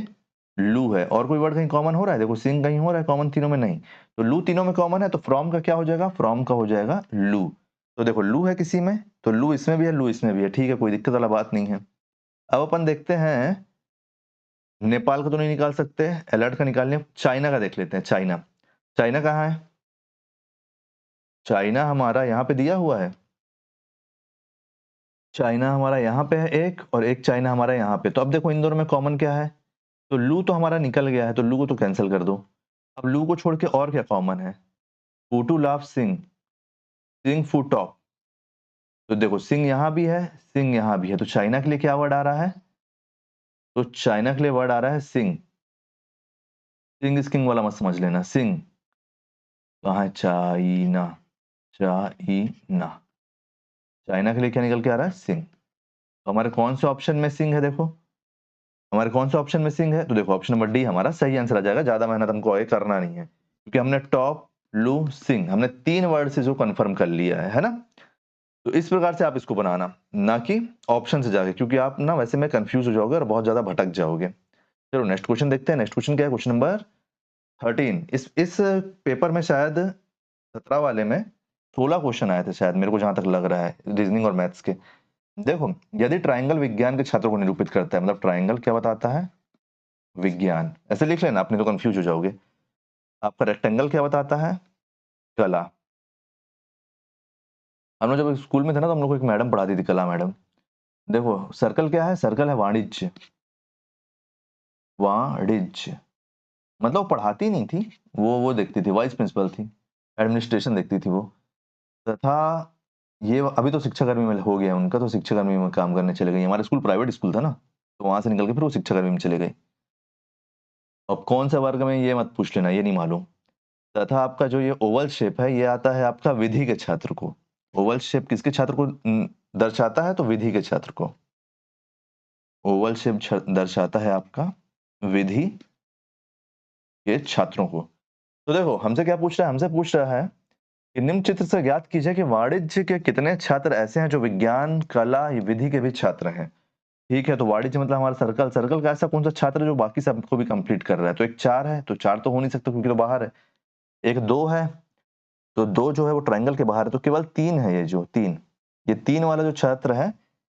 लू है। और कोई वर्ड कहीं कॉमन हो रहा है? देखो सिंग कहीं हो रहा है कॉमन, तीनों में नहीं। तो लू तीनों में कॉमन है, तो फ्रॉम का क्या हो जाएगा, फ्रॉम का हो जाएगा लू। तो देखो लू है किसी में, तो लू इसमें भी है, लू इसमें भी है। ठीक है, कोई दिक्कत वाला बात नहीं है। अब अपन देखते हैं, नेपाल का तो नहीं निकाल सकते, अलर्ट का निकाल लिया, चाइना का देख लेते हैं। चाइना, चाइना कहाँ है? चाइना हमारा यहाँ पे दिया हुआ है, चाइना हमारा यहाँ पे है एक, और एक चाइना हमारा यहाँ पे। तो अब देखो इन दोनों में कॉमन क्या है, तो लू तो हमारा निकल गया है, तो लू को तो कैंसिल कर दो। अब लू को छोड़ के और क्या कॉमन है, फूटू लाफ सिंग, सिंग फूटॉप। तो देखो सिंग यहाँ भी है, सिंग यहाँ भी है, तो चाइना के लिए क्या वर्ड आ रहा है, तो चाइना के लिए वर्ड आ रहा है सिंग। सिंग स्किंग वाला मत समझ लेना, सिंग कहाँ है, चाइना, चाइना, चाइना के लिए क्या निकल के आ रहा है, सिंग। तो हमारे कौन से ऑप्शन में सिंग है, देखो हमारे कौन से ऑप्शन में सिंग है, तो देखो ऑप्शन नंबर डी हमारा सही आंसर आ जाएगा। ज्यादा मेहनत हमको आगे करना नहीं है, क्योंकि हमने टॉप, लू, सिंग, हमने तीन वर्ड से जो कंफर्म कर लिया है ना। तो इस प्रकार से आप इसको बनाना, ना कि ऑप्शन से जाके, क्योंकि आप ना वैसे में कंफ्यूज हो जाओगे और बहुत ज्यादा भटक जाओगे। चलो नेक्स्ट क्वेश्चन देखते हैं। नेक्स्ट क्वेश्चन क्या है, क्वेश्चन नंबर 13। इस पेपर में शायद 17 वाले में 16 क्वेश्चन आए थे शायद, मेरे को जहां तक लग रहा है, रीजनिंग और मैथ्स के। देखो, यदि ट्राइंगल विज्ञान के छात्रों को निरूपित करता है, मतलब ट्राइंगल क्या बताता है, विज्ञान, ऐसे लिख लेना, अपने तो कंफ्यूज हो जाओगे। आपका रेक्टेंगल क्या बताता है, कला। हम लोग जब स्कूल में थे ना, तो हम लोग को एक मैडम पढ़ाती थी, कला मैडम। देखो सर्कल क्या है, सर्कल है वाणिज्य, वाणिज्य, मतलब वो पढ़ाती नहीं थी, वो देखती थी, वाइस प्रिंसिपल थी, एडमिनिस्ट्रेशन देखती थी वो। तथा ये अभी तो शिक्षा कर्मी में हो गया उनका, तो शिक्षा कर्मी में काम करने चले गई। हमारा स्कूल प्राइवेट स्कूल था ना, तो वहां से निकल के फिर वो शिक्षा कर्मी में चले गए। अब कौन सा वर्ग में, ये मत पूछ लेना, ये नहीं मालूम। तथा आपका जो ये ओवल शेप है, ये आता है आपका विधि के छात्र को। ओवल शेप किसके छात्र को दर्शाता है, तो विधि के छात्र को। ओवल शेप दर्शाता है आपका विधि के छात्रों को। तो देखो हमसे क्या पूछ रहा है, हमसे पूछ रहा है कि निम्न चित्र से ज्ञात कीजिए कि वाणिज्य के कितने छात्र ऐसे हैं जो विज्ञान, कला, विधि के भी छात्र हैं। ठीक है, तो वाणिज्य मतलब हमारा सर्कल, सर्कल का ऐसा कौन सा छात्र है जो बाकी सबको भी कंप्लीट कर रहा है, तो एक चार है, तो चार तो हो नहीं सकता क्योंकि तो बाहर है। एक दो है, तो दो जो है वो ट्रायंगल के बाहर है, तो केवल तीन है, ये जो तीन, ये तीन वाला जो छात्र है,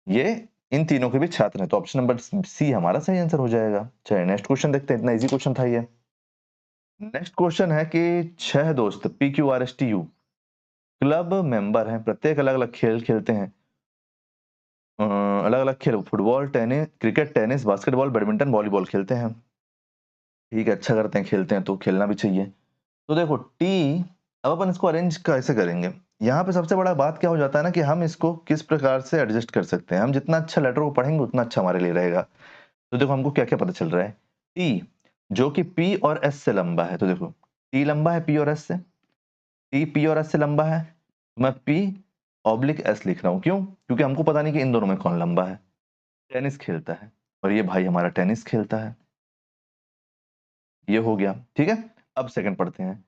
ये इन तीनों के भी छात्र हैं। तो ऑप्शन नंबर सी हमारा सही आंसर हो जाएगा। चलिए नेक्स्ट क्वेश्चन देखते हैं, इतना इजी क्वेश्चन था ये। नेक्स्ट क्वेश्चन है कि छह दोस्त PQRSTU क्लब मेंबर हैं, प्रत्येक अलग अलग खेल खेलते हैं, अलग अलग खेल, football, tennis, cricket, tennis, basketball, badminton, volleyball खेलते हैं। ठीक है, अच्छा करते हैं, खेलते हैं तो खेलना भी चाहिए। तो देखो टी, अब अपन इसको अरेंज कैसे करेंगे, यहाँ पे सबसे बड़ा बात क्या हो जाता है ना, कि हम इसको किस प्रकार से एडजस्ट कर सकते हैं। हम जितना अच्छा लेटर को पढ़ेंगे उतना अच्छा हमारे लिए रहेगा। तो देखो हमको क्या क्या पता चल रहा है, टी जो कि पी और एस से लंबा है, तो देखो टी लंबा है पी और एस से, टी पी और एस से लंबा है, तो मैं पी ऑब्लिक एस लिख रहा हूँ। क्यों? क्योंकि हमको पता नहीं कि इन दोनों में कौन लंबा है। टेनिस खेलता है, और ये भाई हमारा टेनिस खेलता है, ये हो गया। ठीक है, अब सेकंड पढ़ते हैं।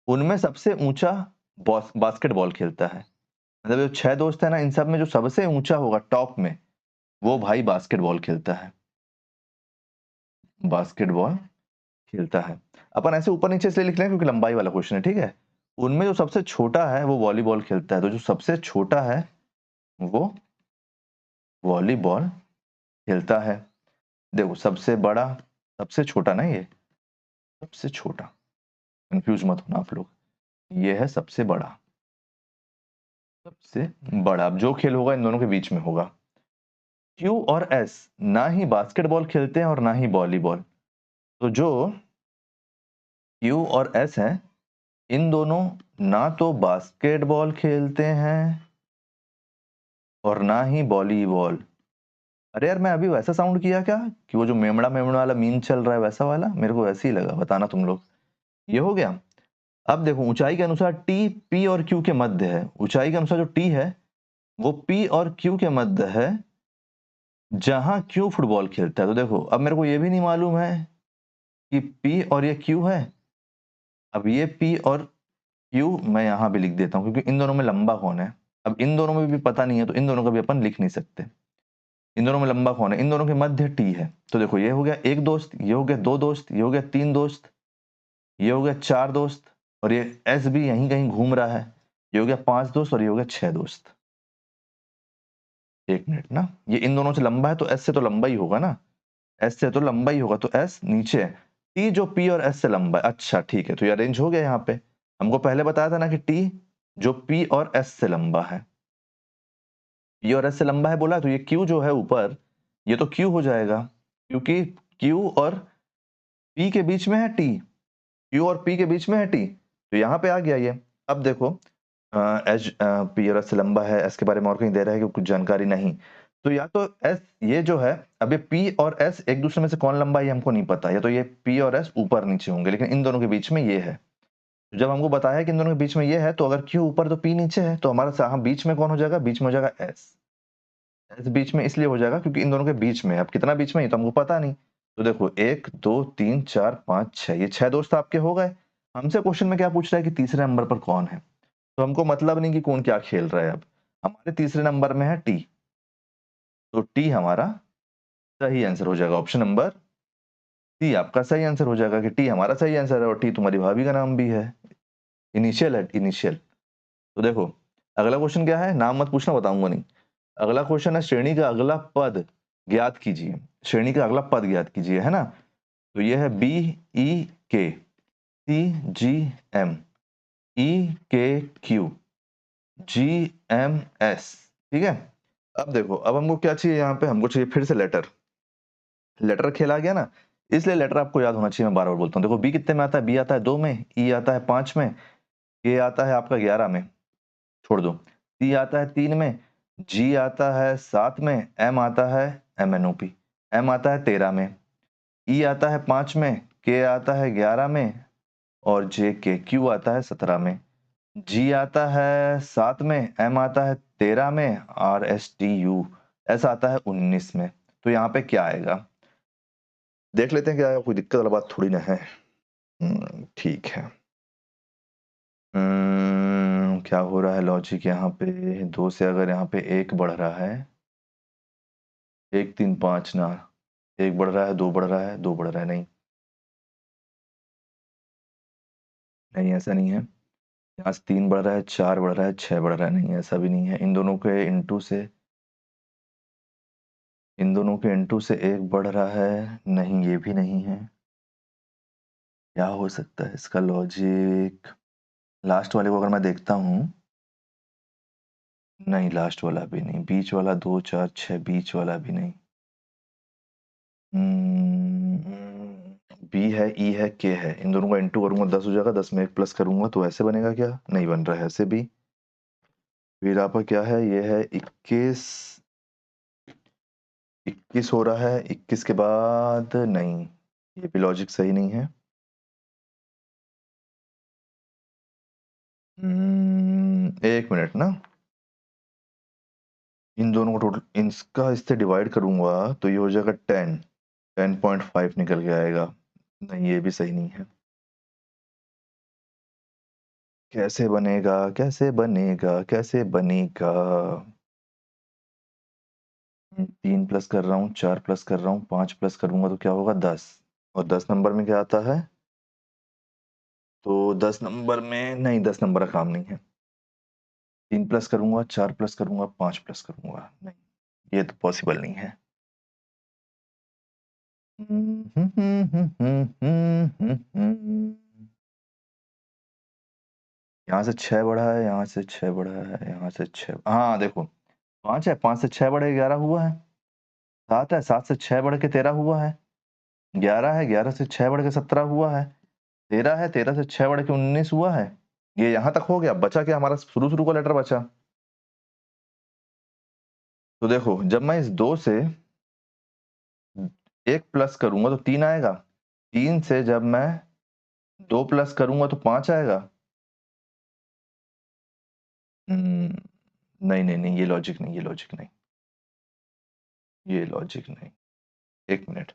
उनमें सबसे ऊंचा बास्केटबॉल खेलता है, मतलब जो छह दोस्त है ना, इन सब में जो सबसे ऊंचा होगा टॉप में, वो भाई बास्केटबॉल खेलता है, बास्केटबॉल खेलता है। अपन ऐसे ऊपर नीचे इसलिए लिख रहे हैं क्योंकि लंबाई वाला क्वेश्चन है। ठीक है, उनमें जो सबसे छोटा है वो वॉलीबॉल खेलता है, तो जो सबसे छोटा है वो वॉलीबॉल खेलता है। देखो सबसे बड़ा, सबसे छोटा ना, ये सबसे छोटा, कंफ्यूज मत होना आप लोग, ये है सबसे बड़ा, सबसे बड़ा। अब जो खेल होगा इन दोनों के बीच में होगा। क्यू और एस ना ही बास्केटबॉल खेलते हैं और ना ही वॉलीबॉल, तो जो Q और S है, इन दोनों ना तो बास्केटबॉल खेलते हैं और ना ही वॉलीबॉल। अरे यार, मैं अभी वैसा साउंड किया क्या कि वो जो मेमड़ा मेमड़ा वाला मीम चल रहा है वैसा वाला? मेरे को वैसे ही लगा, बताना तुम लोग। ये हो गया। अब देखो, ऊंचाई के अनुसार T P और Q के मध्य है। ऊंचाई के अनुसार जो T है वो P और Q के मध्य है, जहां Q फुटबॉल खेलता है। तो देखो, अब मेरे को ये भी नहीं मालूम है कि P और ये Q है। अब ये P और Q मैं यहां भी लिख देता हूं, क्योंकि इन दोनों में लंबा कौन है। अब इन दोनों में भी पता नहीं है, तो इन दोनों का भी अपन लिख नहीं सकते। इन दोनों में लंबा कौन है? इन दोनों के मध्य T है। तो देखो, ये हो गया एक दोस्त, ये हो गया दो दोस्त, ये हो गया तीन दोस्त, ये हो गया चार दोस्त, और ये S भी यहीं कहीं घूम रहा है। ये हो गया पांच दोस्त, और ये हो गया छह दोस्त। एक मिनट ना, ये इन दोनों से लंबा है तो S से तो लंबा ही होगा ना। S से तो लंबा ही होगा, तो S नीचे है। T जो P और S से लंबा है। अच्छा ठीक है, तो ये अरेंज हो गया। यहाँ पे हमको पहले बताया था ना कि T जो P और S से लंबा है, P और S से लंबा है बोला, तो ये Q जो है ऊपर, ये तो Q हो जाएगा, क्योंकि Q और P के बीच में है T। Q और P के बीच में है T, तो यहाँ पे आ गया ये। अब देखो, एच P और S से लंबा है, S के बारे में और कहीं दे रहा है कि कुछ जानकारी नहीं। तो या तो S ये जो है, अब ये P और S एक दूसरे में से कौन लंबा है ये हमको नहीं पता, या तो ये P और S ऊपर नीचे होंगे, लेकिन इन दोनों के बीच में ये है। तो जब हमको बताया कि इन दोनों के बीच में ये है, तो अगर Q ऊपर तो P नीचे है, तो हमारा हम बीच में कौन हो जाएगा? बीच में हो जाएगा S। S बीच में इसलिए हो जाएगा क्योंकि इन दोनों के बीच में। अब कितना बीच में ये तो हमको पता नहीं। तो देखो, एक दो तीन चार पांच छह, ये छह दोस्त आपके हो गए। हमसे क्वेश्चन में क्या पूछ रहा है कि तीसरे नंबर पर कौन है, तो हमको मतलब नहीं कि कौन क्या खेल रहा है। अब हमारे तीसरे नंबर में है T, तो T हमारा सही आंसर हो जाएगा। ऑप्शन नंबर सी आपका सही आंसर हो जाएगा कि T हमारा सही आंसर है, और T तुम्हारी भाभी का नाम भी है, इनिशियल है, इनिशियल। तो देखो, अगला क्वेश्चन क्या है, नाम मत पूछना, बताऊंगा नहीं। अगला क्वेश्चन है, श्रेणी का अगला पद ज्ञात कीजिए। श्रेणी का अगला पद ज्ञात कीजिए, है ना। तो ये है BE K, CGM, EKQ, GMS। ठीक है। अब देखो, अब हमको क्या चाहिए? यहाँ पे हमको चाहिए फिर से लेटर। लेटर खेला गया ना, इसलिए लेटर आपको याद होना चाहिए। मैं बार बार बोलता हूँ। देखो, बी कितने में आता है? बी आता है 2 में, ई आता है 5 में, के आता है आपका 11 में, छोड़ दो, सी आता है 3 में, जी आता है 7 में, एम आता है MNOP, एम आता है 13 में, ई आता है 5 में, के आता है 11 में, और जे के क्यू आता है 17 में, जी आता है 7 में, एम आता है 13 में, और STU एस आता है 19 में। तो यहाँ पे क्या आएगा देख लेते हैं। क्या कोई दिक्कत वाला बात थोड़ी ना है। ठीक है। क्या हो रहा है लॉजिक यहाँ पे? 2 से अगर यहाँ पे 1 बढ़ रहा है, 1 3 5 ना, 1 बढ़ रहा है, 2 बढ़ रहा है, 2 बढ़ रहा है, नहीं नहीं ऐसा नहीं है। यहाँ से 3 बढ़ रहा है, 4 बढ़ रहा है, 6 बढ़ रहा है, नहीं ऐसा भी नहीं है। इन दोनों के इंटू से, इन दोनों के इंटू से 1 बढ़ रहा है, नहीं ये भी नहीं है। क्या हो सकता है इसका लॉजिक? लास्ट वाले को अगर मैं देखता हूँ, नहीं लास्ट वाला भी नहीं, बीच वाला 2 4 6, बीच वाला भी नहीं। बी है, ई है, के है, इन दोनों का इंटू करूंगा 10 हो जाएगा, 10 में 1 प्लस करूंगा तो ऐसे बनेगा क्या? नहीं बन रहा है ऐसे भी। फिर आपका क्या है? ये है 21, 21 हो रहा है, 21 के बाद नहीं, ये भी लॉजिक सही नहीं है। एक मिनट ना, इन दोनों को टोटल इसका इससे डिवाइड करूंगा तो ये हो जाएगा 10, 10.5 निकल के आएगा। नहीं ये भी सही नहीं है। कैसे बनेगा, कैसे बनेगा, कैसे बनेगा? 3 प्लस कर रहा हूँ, 4 प्लस कर रहा हूँ, 5 प्लस करूंगा तो क्या होगा? 10। और 10 नंबर में क्या आता है? तो 10 नंबर में नहीं, 10 नंबर का काम नहीं है। 3 प्लस करूंगा, 4 प्लस करूंगा, 5 प्लस करूंगा, नहीं ये तो पॉसिबल नहीं है। यहाँ से 6 बढ़ा है, यहाँ से 6 बढ़ा है, यहाँ से 6, हाँ देखो, 5 है, 5 से 6 बढ़े 11 हुआ है, 7 है, 7 से 6 बढ़ के 13 हुआ है, 11 है, 11 से 6 बढ़ के 17 हुआ है। 13 है, 13 से 6 बढ़ के 19 हुआ है। ये यहां तक हो गया, बचा क्या हमारा शुरू का लेटर बचा। तो देखो जब मैं इस 2 से 1 प्लस करूंगा तो 3 आएगा। 3 से जब मैं 2 प्लस करूंगा तो 5 आएगा। नहीं नहीं नहीं, ये लॉजिक नहीं, ये लॉजिक नहीं, ये लॉजिक नहीं। 1 मिनट,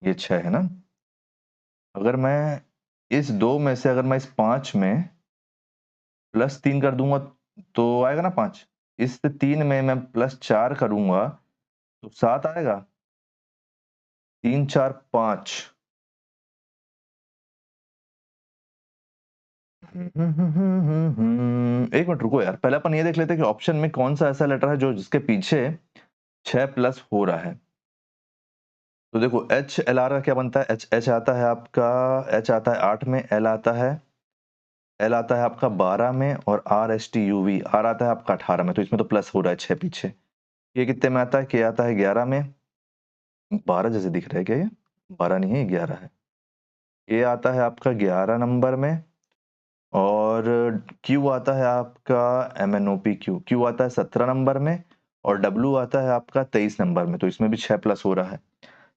ये 6 है ना। अगर मैं इस 2 में से, अगर मैं इस 5 में प्लस 3 कर दूंगा तो आएगा ना 5। इस 3 में मैं प्लस 4 करूंगा तो 7 आएगा। 3 4 5। एक मिनट रुको यार, पहले अपन ये देख लेते हैं कि ऑप्शन में कौन सा ऐसा लेटर है जो जिसके पीछे 6 प्लस हो रहा है। तो देखो एच एल आर का क्या बनता है, एच एच आता है आपका, एच आता है 8 में, एल आता है, एल आता है आपका 12 में, और R S T U V, R आता है आपका 18 में। तो इसमें तो प्लस हो रहा है 6 पीछे। ये कितने में आता है, के आता है 11 में। 12 जैसे दिख रहा है क्या ये, 12 नहीं है, 11 है। ये आता है आपका 11 नंबर में, और क्यू आता है आपका M N O P Q, Q आता है 17 नंबर में, और डब्ल्यू आता है आपका 23 नंबर में। तो इसमें भी 6 प्लस हो रहा है।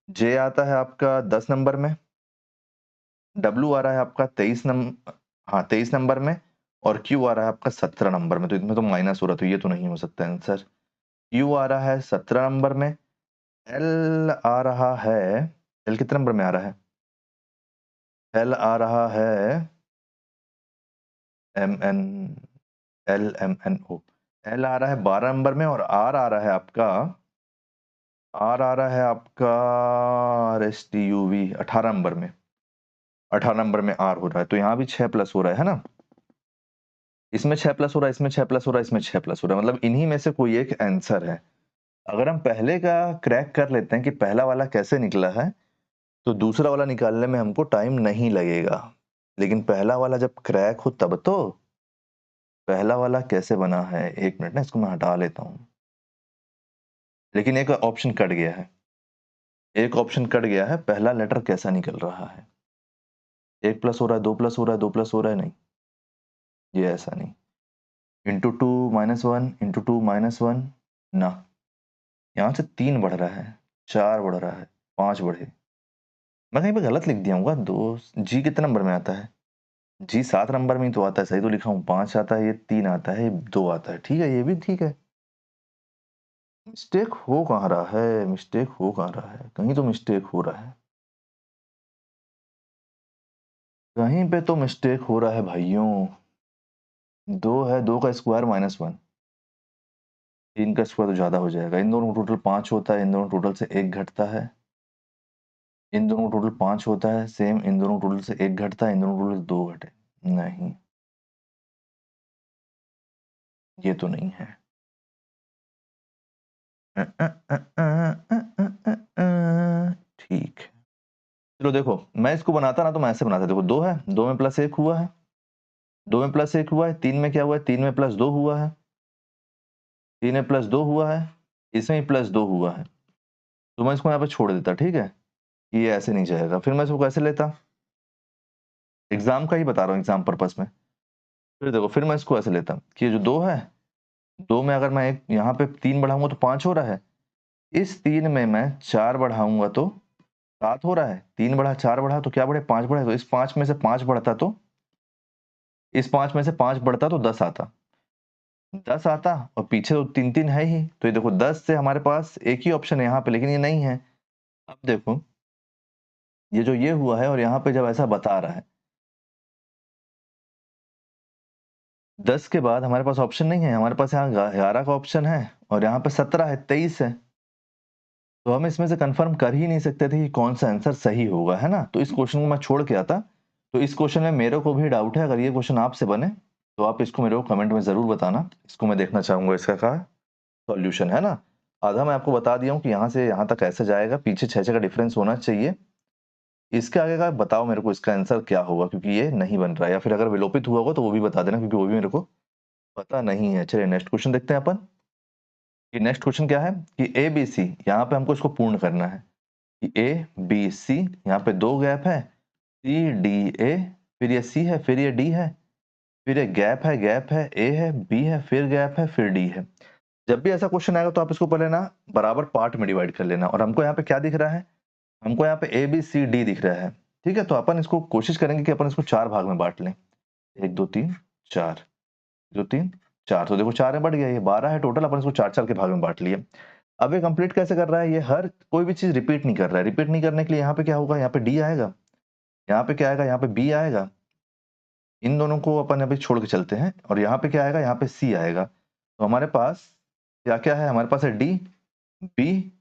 जे आता है आपका 10 नंबर में, डब्ल्यू आ रहा है आपका 23 नंबर, हाँ 23 नंबर में, और क्यू आ रहा है आपका 17 नंबर में। तो इसमें तो माइनस हो रहा है, तो ये तो नहीं हो सकता आंसर। यू आ रहा है 17 नंबर में, एल आ रहा है, एल कितने नंबर में आ रहा है, एल आ रहा है M N, L M N O, L आ रहा है 12 नंबर में, और आर आ रहा है आपका, आर आ रहा है आपका R S T U V 18 number में। 18 नंबर में आर हो रहा है, तो यहाँ भी 6 प्लस हो रहा है ना। इसमें 6 प्लस हो रहा है, इसमें 6 प्लस हो रहा है, इसमें 6 प्लस हो रहा है, मतलब इन्हीं में से कोई एक आंसर है। अगर हम पहले का क्रैक कर लेते हैं कि पहला वाला कैसे निकला है, तो दूसरा वाला निकालने में हमको टाइम नहीं लगेगा। लेकिन पहला वाला जब क्रैक हो तब तो। पहला वाला कैसे बना है, 1 मिनट ना, इसको मैं हटा लेता हूँ। लेकिन एक ऑप्शन कट गया है, एक ऑप्शन कट गया है, पहला लेटर कैसा निकल रहा है। 1 प्लस हो रहा है, 2 प्लस हो रहा है, 2 प्लस हो रहा है, नहीं ये ऐसा नहीं। इंटू 2 -1, इंटू 2 -1, ना। यहाँ से 3 बढ़ रहा है, 4 बढ़ रहा है, 5 बढ़े। मैं कहीं पे गलत लिख दिया हूँ, 2 जी कितने नंबर में आता है, जी 7 नंबर में ही तो आता है, सही तो लिखा हूँ। 5 आता है, ये 3 आता है, ये 2 आता है, ठीक है, ये भी ठीक है। मिस्टेक हो कहाँ रहा है, मिस्टेक हो कहाँ रहा है, कहीं तो मिस्टेक हो रहा है, कहीं पे तो मिस्टेक हो रहा है भाइयों। 2 है, 2 का स्क्वायर -1, 3 का स्क्वायर तो ज्यादा हो जाएगा। इन दोनों टोटल 5 होता है, इन दोनों टोटल से 1 घटता है। इन दोनों टोटल 5 होता है सेम, इन दोनों टोटल से 1 घटता है, इन दोनों टोटल से 2 घटे। नहीं, ये तो नहीं है। ठीक है, चलो देखो, मैं इसको बनाता ना तो मैं ऐसे बनाता। देखो 2 है, 2 में +1 हुआ है, 2 में +1 हुआ है, 3 में क्या हुआ है, 3 में +2 हुआ है, 3 में +2 हुआ है, इसमें भी +2 हुआ है। तो मैं इसको यहाँ पे छोड़ देता, ठीक है, ये ऐसे नहीं जाएगा। फिर मैं इसको कैसे लेता, एग्जाम का ही बता रहा हूँ, एग्जाम पर्पस में। फिर देखो, फिर मैं इसको ऐसे लेता कि ये जो 2 है, 2 में अगर मैं एक यहाँ पे 3 बढ़ाऊंगा तो 5 हो रहा है। इस 3 में मैं 4 बढ़ाऊंगा तो 7 हो रहा है। 3 बढ़ा, 4 बढ़ा, तो क्या बढ़े, 5 बढ़े। तो इस 5 में से 5 बढ़ता तो, इस 5 में से 5 बढ़ता तो 10 आता, 10 आता, और पीछे तो 3 है ही। तो ये देखो 10 से हमारे पास एक ही ऑप्शन है यहाँ पे, लेकिन ये नहीं है। अब देखो, ये जो ये हुआ है, और यहाँ पे जब ऐसा बता रहा है, 10 के बाद हमारे पास ऑप्शन नहीं है, हमारे पास यहाँ 11 का ऑप्शन है, और यहाँ पे 17 है, 23 है। तो हम इसमें से कंफर्म कर ही नहीं सकते थे कि कौन सा आंसर सही होगा, है ना। तो इस क्वेश्चन को मैं छोड़ के आता। तो इस क्वेश्चन में मेरे को भी डाउट है, अगर ये क्वेश्चन आपसे बने तो आप इसको मेरे को कमेंट में जरूर बताना, इसको मैं देखना चाहूंगा इसका का सॉल्यूशन, है ना। आधा मैं आपको बता दिया हूँ कि यहाँ से यहाँ तक कैसे जाएगा, पीछे 6 का डिफरेंस होना चाहिए। इसके आगे का बताओ मेरे को इसका आंसर क्या होगा, क्योंकि ये नहीं बन रहा है, या फिर अगर विलोपित हुआ होगा तो वो भी बता देना, क्योंकि वो भी मेरे को पता नहीं है। चलिए नेक्स्ट क्वेश्चन देखते हैं अपन। कि नेक्स्ट क्वेश्चन क्या है कि ए बी सी, यहाँ पे हमको इसको पूर्ण करना है। ए बी सी, यहाँ पे 2 गैप है, सी डी ए, फिर ये सी है, फिर ये डी है, फिर ये गैप है, ए है, बी है, फिर गैप है, फिर डी है। जब भी ऐसा क्वेश्चन आएगा तो आप इसको पहले ना बराबर पार्ट में डिवाइड कर लेना। और हमको यहाँ पे क्या दिख रहा है? हमको यहाँ पे ए बी सी डी दिख रहा है, ठीक है? तो अपन इसको कोशिश करेंगे कि अपन इसको 4 भाग में बांट लें। 1 2 3 4, 2 3 4, तो देखो 4 में बढ़ गया, ये 12 है टोटल, अपन इसको 4-4 के भाग में बांट लिए। अब ये कंप्लीट कैसे कर रहा है? ये हर कोई भी चीज रिपीट नहीं कर रहा है। रिपीट नहीं करने के लिए यहाँ पे क्या होगा? यहाँ पे डी आएगा, यहाँ पे क्या आएगा? यहाँ पे बी आएगा। इन दोनों को अपन अभी छोड़ के चलते हैं, और यहाँ पे क्या आएगा? यहाँ पे सी आएगा। तो हमारे पास क्या क्या है? हमारे पास है डी, बी,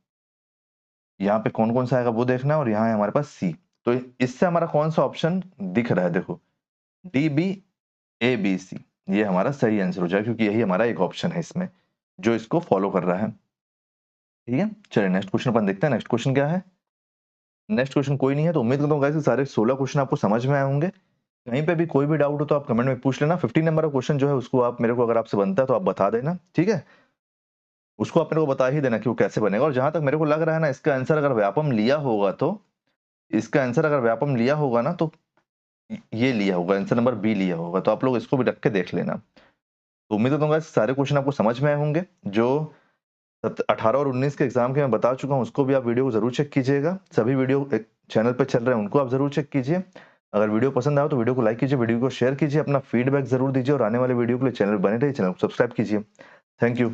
यहाँ पे कौन कौन सा आएगा वो देखना है, और यहाँ है हमारे पास सी। तो इससे हमारा कौन सा ऑप्शन दिख रहा है? देखो, D B A B C, ये हमारा सही आंसर हो जाएगा, क्योंकि यही हमारा एक ऑप्शन है इसमें जो इसको फॉलो कर रहा है। ठीक है, चलिए नेक्स्ट क्वेश्चन अपन देखते हैं। नेक्स्ट क्वेश्चन क्या है? नेक्स्ट क्वेश्चन कोई नहीं है, तो उम्मीद करता हूँ गाइस कि सारे 16 क्वेश्चन आपको समझ में आए होंगे। कहीं पे भी कोई भी डाउट हो तो आप कमेंट में पूछ लेना। 15 नंबर का क्वेश्चन जो है उसको आप मेरे को, अगर आपसे बनता है तो आप बता देना, ठीक है? उसको आप मेरे को बता ही देना कि वो कैसे बनेगा। और जहां तक मेरे को लग रहा है ना, इसका आंसर अगर व्यापम लिया होगा तो, इसका आंसर अगर व्यापम लिया होगा ना, तो ये लिया होगा, आंसर नंबर बी लिया होगा। तो आप लोग इसको भी रख के देख लेना। तो उम्मीद करता हूँ सारे क्वेश्चन आपको समझ में आए होंगे। जो 18 और 19 के एग्जाम के मैं बता चुका हूँ, उसको भी आप वीडियो को जरूर चेक कीजिएगा। सभी वीडियो एक चैनल पे चल रहे हैं, उनको आप जरूर चेक कीजिए। अगर वीडियो पसंद आए तो वीडियो को लाइक कीजिए, वीडियो को शेयर कीजिए, अपना फीडबैक जरूर दीजिए, और आने वाले वीडियो के लिए चैनल बने रहिए, चैनल को सब्सक्राइब कीजिए। Thank you.